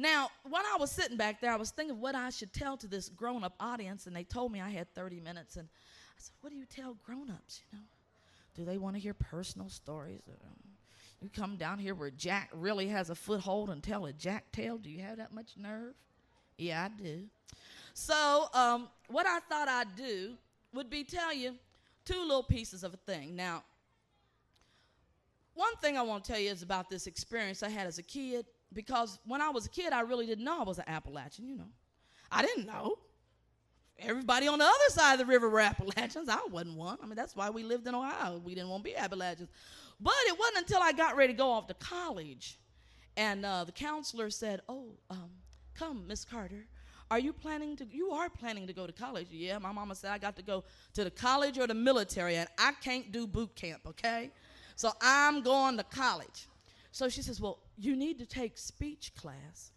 Now, when I was sitting back there, I was thinking what I should tell to this grown-up audience, and they told me I had 30 minutes. And I said, what do you tell grown-ups, you know? Do they want to hear personal stories? You come down here where Jack really has a foothold and tell a Jack tale? Do you have that much nerve? Yeah, I do. So what I thought I'd do would be tell you two little pieces of a thing. Now, one thing I want to tell you is about this experience I had as a kid, because when I was a kid, I really didn't know I was an Appalachian, you know. I didn't know. Everybody on the other side of the river were Appalachians. I wasn't one. I mean, that's why we lived in Ohio. We didn't want to be Appalachians. But it wasn't until I got ready to go off to college, and the counselor said, come, Miss Carter. You are planning to go to college? Yeah, my mama said I got to go to the college or the military, and I can't do boot camp, okay? So I'm going to college. So she says, well, you need to take speech class.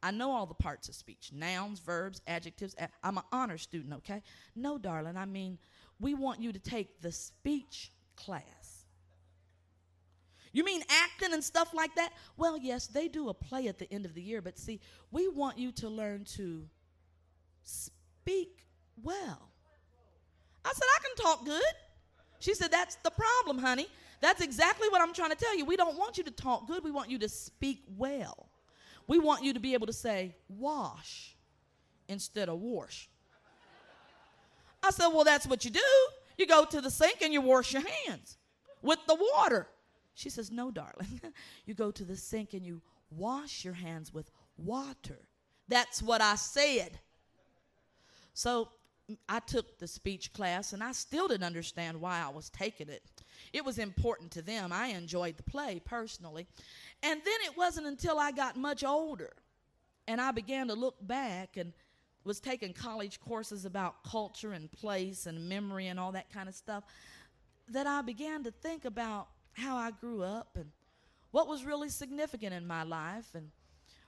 I know all the parts of speech, nouns, verbs, adjectives. I'm an honor student, okay? No, darling, I mean, we want you to take the speech class. You mean acting and stuff like that? Well, yes, they do a play at the end of the year, but see, we want you to learn to speak well. I said, I can talk good. She said, that's the problem, honey. That's exactly what I'm trying to tell you. We don't want you to talk good. We want you to speak well. We want you to be able to say wash instead of wash. I said, well, that's what you do. You go to the sink and you wash your hands with the water. She says, no, darling. You go to the sink and you wash your hands with water. That's what I said. So I took the speech class, and I still didn't understand why I was taking it. It was important to them. I enjoyed the play personally. And then it wasn't until I got much older and I began to look back and was taking college courses about culture and place and memory and all that kind of stuff that I began to think about how I grew up and what was really significant in my life. And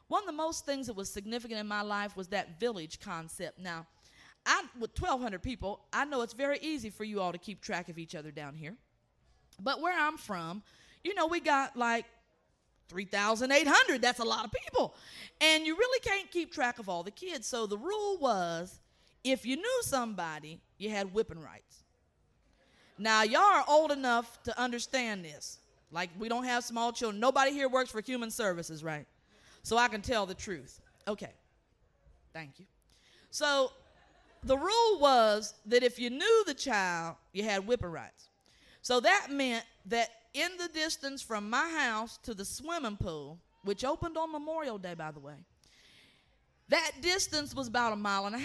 one of the most things that was significant in my life was that village concept. Now, with 1,200 people, I know it's very easy for you all to keep track of each other down here. But where I'm from, you know, we got like 3,800. That's a lot of people. And you really can't keep track of all the kids. So the rule was, if you knew somebody, you had whipping rights. Now, y'all are old enough to understand this. Like, we don't have small children. Nobody here works for human services, right? So I can tell the truth. Okay. Thank you. So the rule was that if you knew the child, you had whipping rights. So that meant that in the distance from my house to the swimming pool, which opened on Memorial Day, by the way, that distance was about 1.5 miles.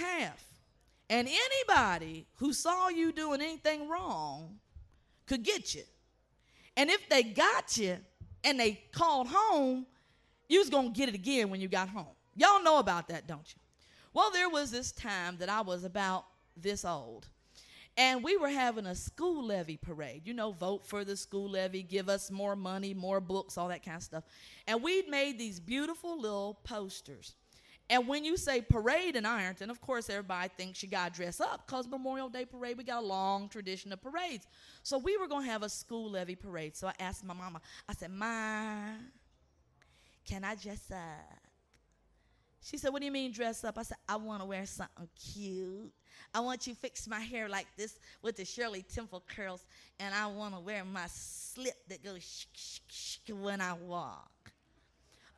And anybody who saw you doing anything wrong could get you. And if they got you and they called home, you was going to get it again when you got home. Y'all know about that, don't you? Well, there was this time that I was about this old. And we were having a school levy parade. You know, vote for the school levy, give us more money, more books, all that kind of stuff. And we'd made these beautiful little posters. And when you say parade in Ironton, of course, everybody thinks you got to dress up because Memorial Day parade, we got a long tradition of parades. So we were going to have a school levy parade. So I asked my mama, I said, Ma, can I dress up? She said, what do you mean dress up? I said, I want to wear something cute. I want you to fix my hair like this with the Shirley Temple curls, and I want to wear my slip that goes sh-sh-sh when I walk.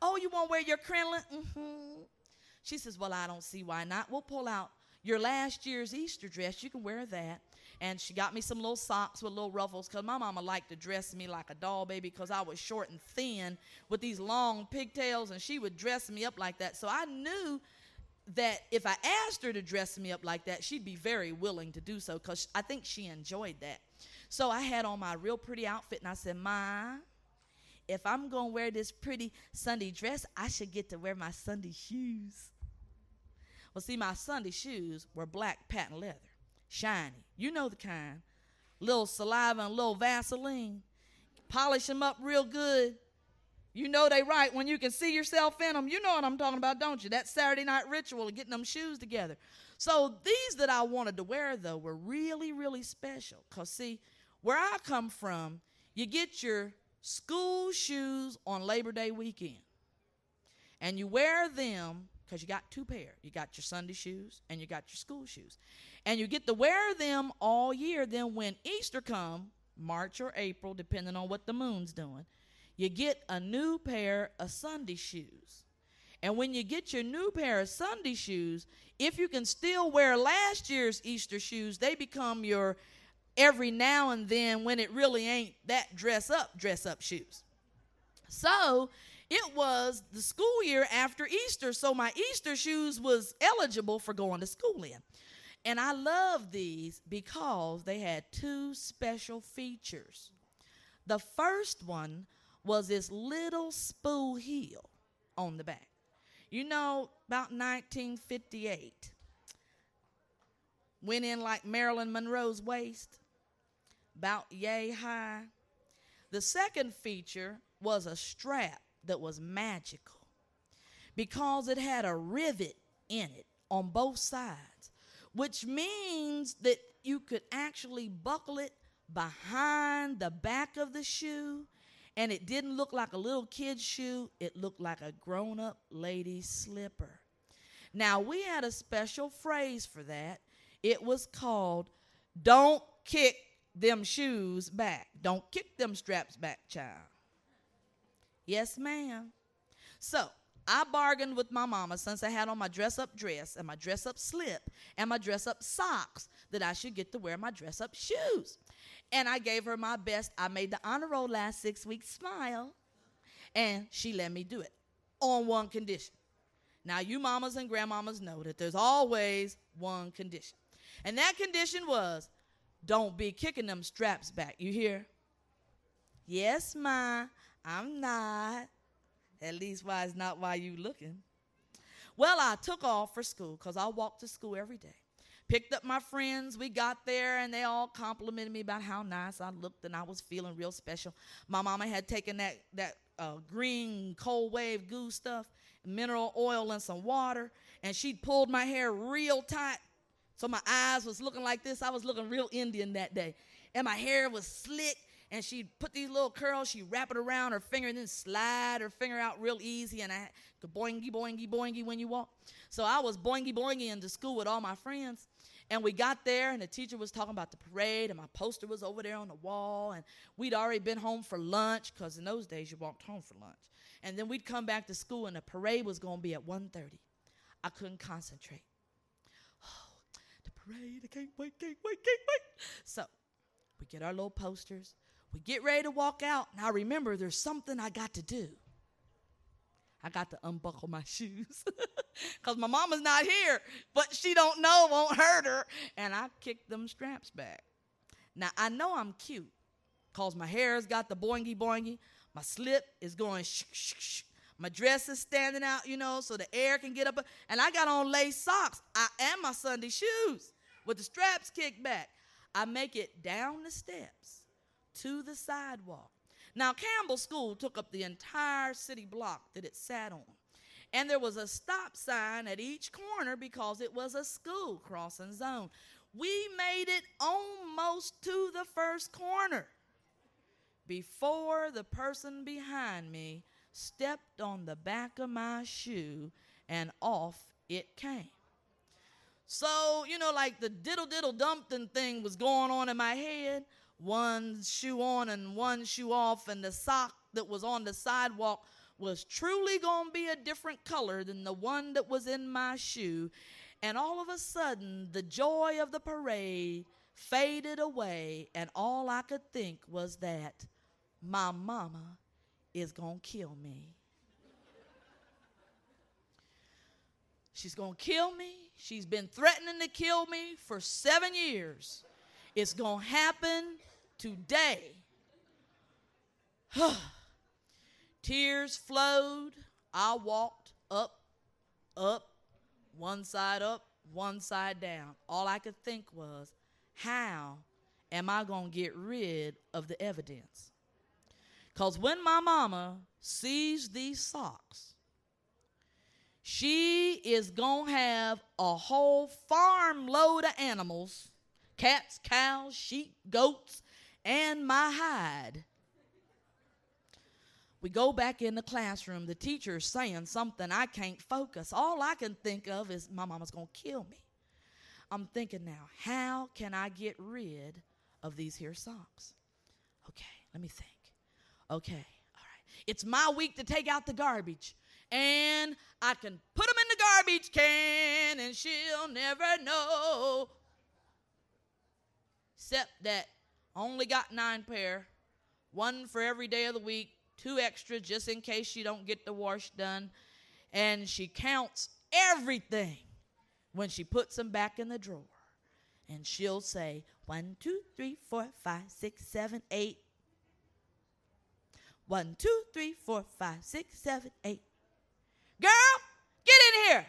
Oh, you want to wear your crinoline? Mm-hmm. She says, well, I don't see why not. We'll pull out your last year's Easter dress. You can wear that. And she got me some little socks with little ruffles because my mama liked to dress me like a doll baby because I was short and thin with these long pigtails, and she would dress me up like that. So I knew that if I asked her to dress me up like that, she'd be very willing to do so because I think she enjoyed that. So I had on my real pretty outfit, and I said, Ma, if I'm going to wear this pretty Sunday dress, I should get to wear my Sunday shoes. Well, see, my Sunday shoes were black patent leather, shiny. You know the kind. Little saliva and little Vaseline. Polish them up real good. You know they right when you can see yourself in them. You know what I'm talking about, don't you? That Saturday night ritual of getting them shoes together. So these that I wanted to wear, though, were really, really special. Because, see, where I come from, you get your school shoes on Labor Day weekend. And you wear them because you got two pair. You got your Sunday shoes and you got your school shoes. And you get to wear them all year. Then when Easter come, March or April, depending on what the moon's doing, you get a new pair of Sunday shoes. And when you get your new pair of Sunday shoes, if you can still wear last year's Easter shoes, they become your every now and then, when it really ain't that dress up shoes. So it was the school year after Easter, so my Easter shoes was eligible for going to school in. And I love these because they had two special features. The first one was this little spool heel on the back. You know, about 1958, went in like Marilyn Monroe's waist, about yay high. The second feature was a strap that was magical because it had a rivet in it on both sides, which means that you could actually buckle it behind the back of the shoe, and it didn't look like a little kid's shoe. It looked like a grown-up lady's slipper. Now, we had a special phrase for that. It was called, "Don't kick them shoes back. Don't kick them straps back, child." Yes, ma'am. So I bargained with my mama, since I had on my dress-up dress and my dress-up slip and my dress-up socks, that I should get to wear my dress-up shoes. And I gave her my best. I made the honor roll last 6 weeks smile, and she let me do it on one condition. Now, you mamas and grandmamas know that there's always one condition. And that condition was, don't be kicking them straps back. You hear? Yes, Ma, I'm not. At least why it's not why you looking. Well, I took off for school because I walked to school every day. Picked up my friends. We got there, and they all complimented me about how nice I looked, and I was feeling real special. My mama had taken that green cold wave goo stuff, mineral oil, and some water, and she'd pulled my hair real tight, so my eyes was looking like this. I was looking real Indian that day, and my hair was slick, and she'd put these little curls, she'd wrap it around her finger and then slide her finger out real easy, and I could boingy, boingy, boingy when you walk. So I was boingy, boingy into school with all my friends. And we got there, and the teacher was talking about the parade, and my poster was over there on the wall, and we'd already been home for lunch, because in those days you walked home for lunch. And then we'd come back to school, and the parade was going to be at 1:30. I couldn't concentrate. Oh, the parade, I can't wait. So we get our little posters. We get ready to walk out. Now remember, there's something I got to do. I got to unbuckle my shoes because my mama's not here, but she don't know, won't hurt her. And I kicked them straps back. Now, I know I'm cute because my hair's got the boingy boingy. My slip is going shh, shh, shh. My dress is standing out, so the air can get up. And I got on lace socks and my Sunday shoes with the straps kicked back. I make it down the steps to the sidewalk. Now, Campbell School took up the entire city block that it sat on. And there was a stop sign at each corner because it was a school crossing zone. We made it almost to the first corner before the person behind me stepped on the back of my shoe, and off it came. So, like the diddle dumping thing was going on in my head. One shoe on and one shoe off, and the sock that was on the sidewalk was truly going to be a different color than the one that was in my shoe. And all of a sudden, the joy of the parade faded away, and all I could think was that my mama is going to kill me. She's going to kill me. She's been threatening to kill me for 7 years. It's going to happen today. Tears flowed. I walked up, one side down. All I could think was, how am I going to get rid of the evidence? Because when my mama sees these socks, she is going to have a whole farm load of animals, cats, cows, sheep, goats, and my hide. We go back in the classroom. The teacher's saying something. I can't focus. All I can think of is my mama's going to kill me. I'm thinking now, how can I get rid of these here socks? Okay, let me think. Okay, all right. It's my week to take out the garbage. And I can put them in the garbage can and she'll never know. Except that I only got 9 pair. 1 for every day of the week. 2 extra just in case she don't get the wash done. And she counts everything when she puts them back in the drawer. And she'll say 1, 2, 3, 4, 5, 6, 7, 8. 1, 2, 3, 4, 5, 6, 7, 8. Girl, get in here.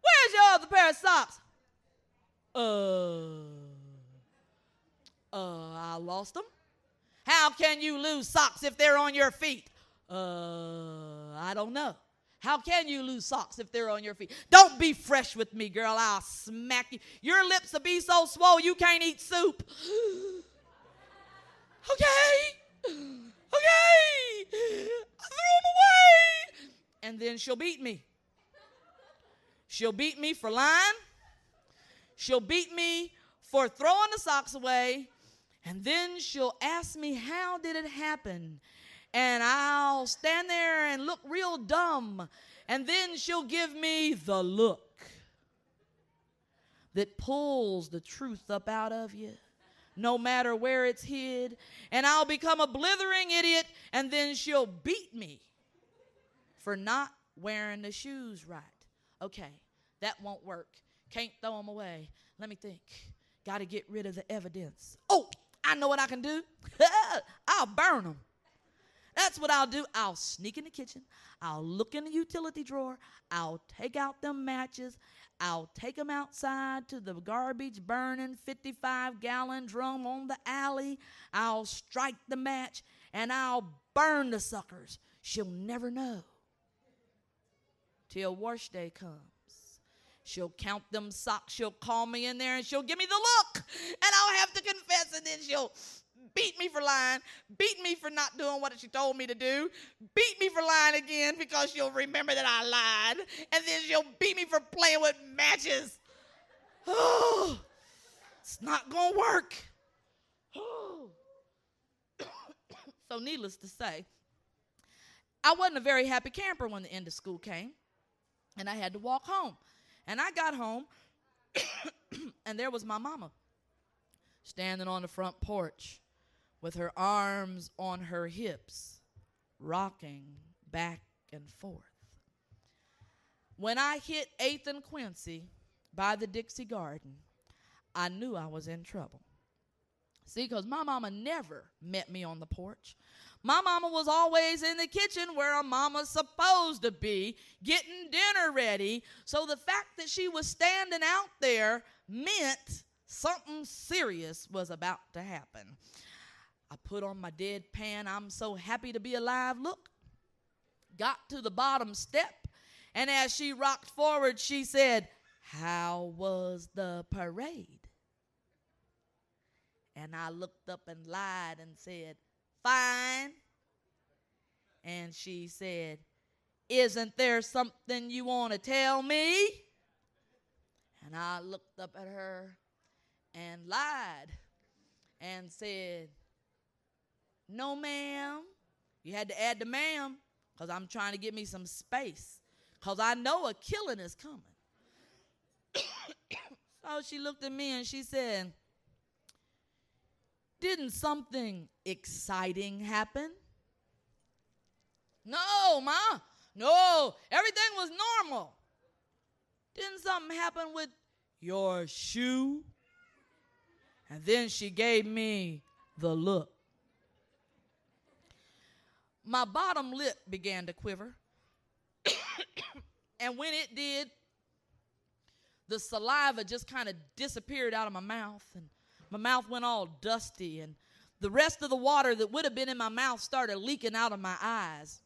Where's your other pair of socks? I lost them. How can you lose socks if they're on your feet? I don't know. How can you lose socks if they're on your feet? Don't be fresh with me, girl. I'll smack you. Your lips will be so swole you can't eat soup. Okay. I threw them away. And then she'll beat me. She'll beat me for lying. She'll beat me for throwing the socks away. And then she'll ask me, how did it happen? And I'll stand there and look real dumb. And then she'll give me the look that pulls the truth up out of you, no matter where it's hid. And I'll become a blithering idiot, and then she'll beat me for not wearing the shoes right. Okay, that won't work. Can't throw them away. Let me think. Got to get rid of the evidence. Oh, I know what I can do. I'll burn them. That's what I'll do. I'll sneak in the kitchen. I'll look in the utility drawer. I'll take out them matches. I'll take them outside to the garbage burning 55-gallon drum on the alley. I'll strike the match, and I'll burn the suckers. She'll never know till wash day comes. She'll count them socks. She'll call me in there, and she'll give me the look, and I'll have to confess, and then she'll beat me for lying, beat me for not doing what she told me to do, beat me for lying again because she'll remember that I lied, and then she'll beat me for playing with matches. Oh, it's not going to work. Oh. So needless to say, I wasn't a very happy camper when the end of school came, and I had to walk home. And I got home, and there was my mama standing on the front porch with her arms on her hips, rocking back and forth. When I hit 8th and Quincy by the Dixie Garden, I knew I was in trouble. See, because my mama never met me on the porch. My mama was always in the kitchen where a mama's supposed to be, getting dinner ready. So the fact that she was standing out there meant something serious was about to happen. I put on my deadpan, I'm so happy to be alive look. Got to the bottom step, and as she rocked forward, she said, "How was the parade?" And I looked up and lied and said, "Fine." And she said, "Isn't there something you want to tell me?" And I looked up at her and lied and said, "No, ma'am." You had to add the ma'am because I'm trying to get me some space because I know a killing is coming. So she looked at me and she said, "Didn't something exciting happen?" "No, Ma. No, everything was normal." "Didn't something happen with your shoe?" And then she gave me the look. My bottom lip began to quiver. And when it did, the saliva just kind of disappeared out of my mouth, and my mouth went all dusty, and the rest of the water that would have been in my mouth started leaking out of my eyes.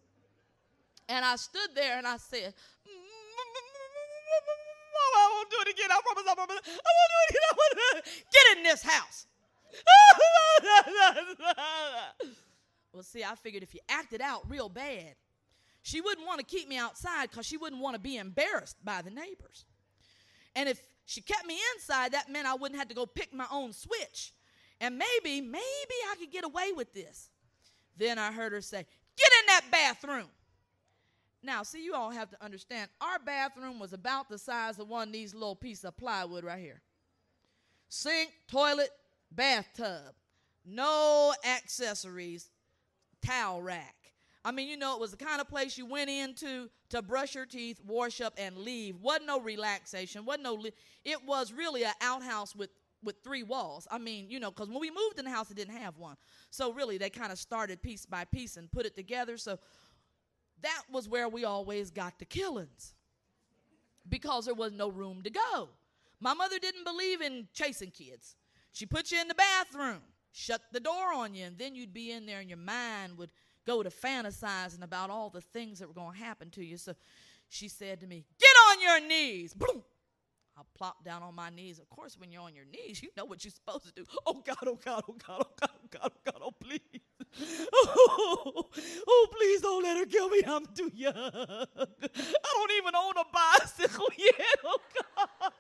And I stood there and I said, "I won't do it again. I promise I won't do it again. I won't do it. Get in this house." Well, see, I figured if you acted out real bad, she wouldn't want to keep me outside because she wouldn't want to be embarrassed by the neighbors. And if she kept me inside, that meant I wouldn't have to go pick my own switch. And maybe I could get away with this. Then I heard her say, "Get in that bathroom." Now, see, you all have to understand, our bathroom was about the size of one of these little pieces of plywood right here. Sink, toilet, bathtub. No accessories, towel rack. I mean, you know, it was the kind of place you went into to brush your teeth, wash up, and leave. Wasn't no relaxation. It was really an outhouse with 3 walls. I mean, you know, because when we moved in the house, it didn't have one. So really, they kind of started piece by piece and put it together. So that was where we always got the killings because there was no room to go. My mother didn't believe in chasing kids. She put you in the bathroom, shut the door on you, and then you'd be in there and your mind would go to fantasizing about all the things that were going to happen to you. So she said to me, "Get on your knees." Boom. I plopped down on my knees. Of course, when you're on your knees, you know what you're supposed to do. "Oh, God, oh, God, oh, God, oh, God, oh, God, oh, God, oh, please. Oh, please don't let her kill me. I'm too young. I don't even own a bicycle yet. Oh, God.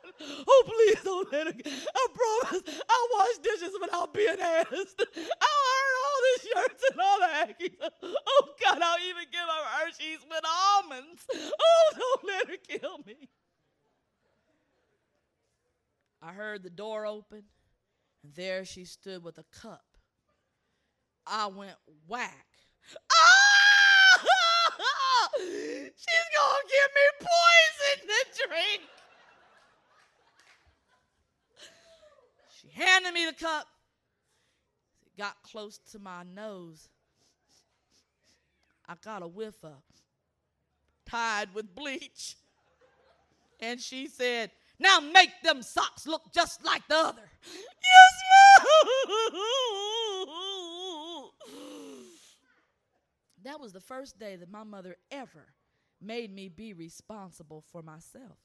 Oh, please don't let her. I promise I'll wash dishes without being asked. I'll earn all the shirts and all the Aggies. Oh, God, I'll even give her Hershey's with almonds. Oh, don't let her kill me." I heard the door open, and there she stood with a cup. I went whack. Ah! She's going to give me poison to drink. She handed me the cup. It got close to my nose. I got a whiff of tied with bleach. And she said, "Now make them socks look just like the other." Yes, ma'am. That was the first day that my mother ever made me be responsible for myself.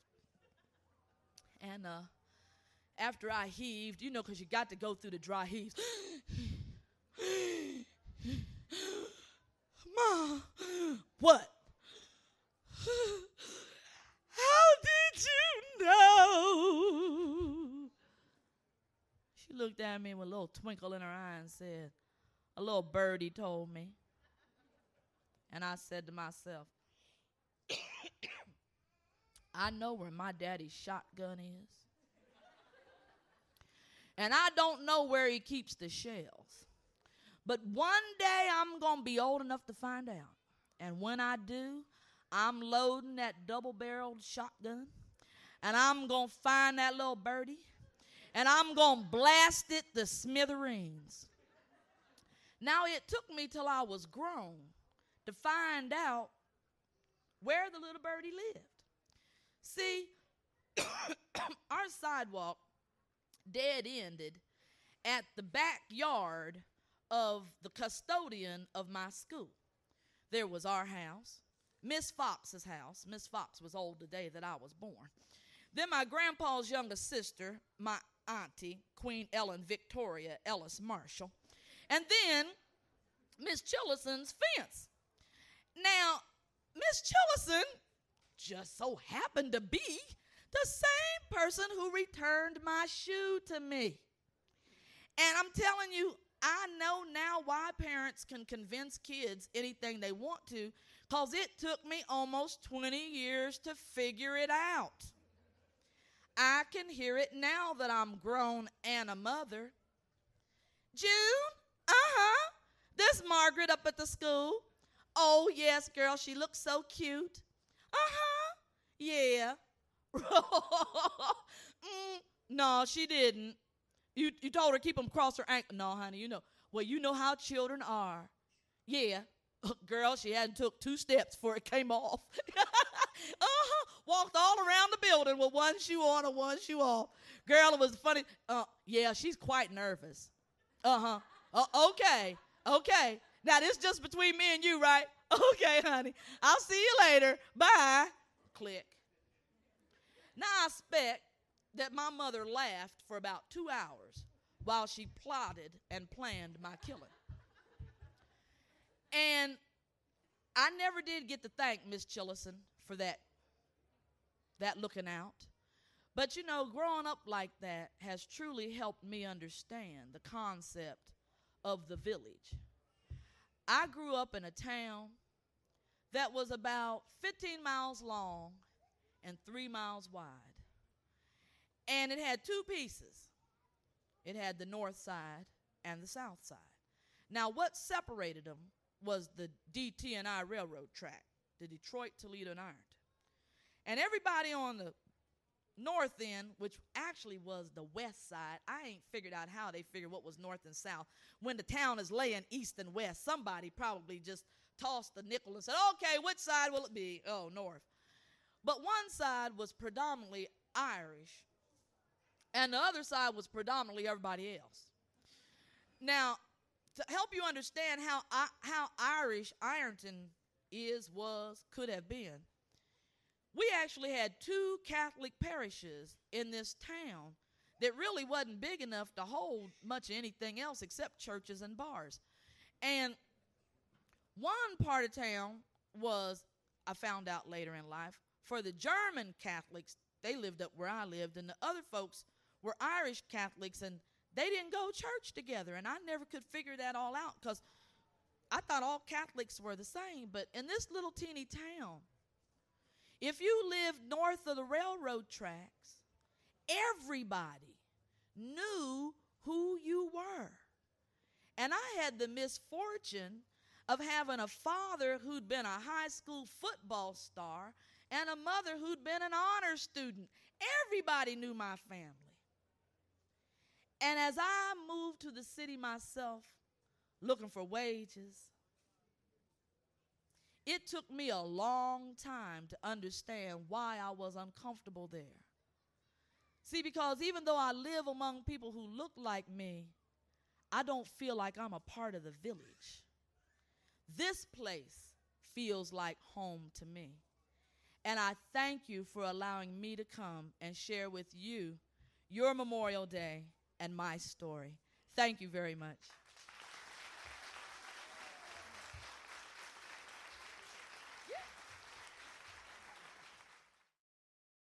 And after I heaved, you know, because you got to go through the dry heaves. "Mom." "What?" "How did you know?" She looked at me with a little twinkle in her eye and said, "A little birdie told me." And I said to myself, I know where my daddy's shotgun is. And I don't know where he keeps the shells. But one day I'm going to be old enough to find out. And when I do, I'm loading that double-barreled shotgun, and I'm going to find that little birdie, and I'm going to blast it to smithereens. Now, it took me till I was grown to find out where the little birdie lived. See, our sidewalk dead-ended at the backyard of the custodian of my school. There was our house, Miss Fox's house. Miss Fox was old the day that I was born. Then my grandpa's youngest sister, my auntie, Queen Ellen Victoria Ellis Marshall. And then Miss Chillison's fence. Now, Miss Chillison just so happened to be the same person who returned my shoe to me. And I'm telling you, I know now why parents can convince kids anything they want to, because it took me almost 20 years to figure it out. I can hear it now that I'm grown and a mother. "June? Uh-huh. This Margaret up at the school. Oh, yes, girl, she looks so cute. Uh-huh. Yeah." No, she didn't. You told her to keep them across her ankle. No, honey, you know. Well, you know how children are. Yeah. Girl, she hadn't took 2 steps before it came off. Walked all around the building with one shoe on and one shoe off. Girl, it was funny. Yeah, she's quite nervous. Okay. Now, this just between me and you, right? Okay, honey. I'll see you later. Bye. Click. Now, I expect that my mother laughed for about 2 hours while she plotted and planned my killing. And I never did get to thank Miss Chillison for that looking out. But you know, growing up like that has truly helped me understand the concept of the village. I grew up in a town that was about 15 miles long and 3 miles wide. And it had two pieces. It had the north side and the south side. Now, what separated them was the DT&I railroad track, the Detroit, Toledo, and Ironton. And everybody on the north end, which actually was the west side, I ain't figured out how they figured what was north and south. When the town is laying east and west, somebody probably just tossed the nickel and said, okay, which side will it be? Oh, north. But one side was predominantly Irish, and the other side was predominantly everybody else. Now, to help you understand how Irish Ironton could have been, we actually had two Catholic parishes in this town that really wasn't big enough to hold much of anything else except churches and bars. And one part of town was, I found out later in life, for the German Catholics, they lived up where I lived, and the other folks were Irish Catholics, and they didn't go to church together. And I never could figure that all out because I thought all Catholics were the same. But in this little teeny town, if you lived north of the railroad tracks, everybody knew who you were. And I had the misfortune of having a father who'd been a high school football star and a mother who'd been an honor student. Everybody knew my family. And as I moved to the city myself, looking for wages, it took me a long time to understand why I was uncomfortable there. See, because even though I live among people who look like me, I don't feel like I'm a part of the village. This place feels like home to me. And I thank you for allowing me to come and share with you your Memorial Day and my story. Thank you very much.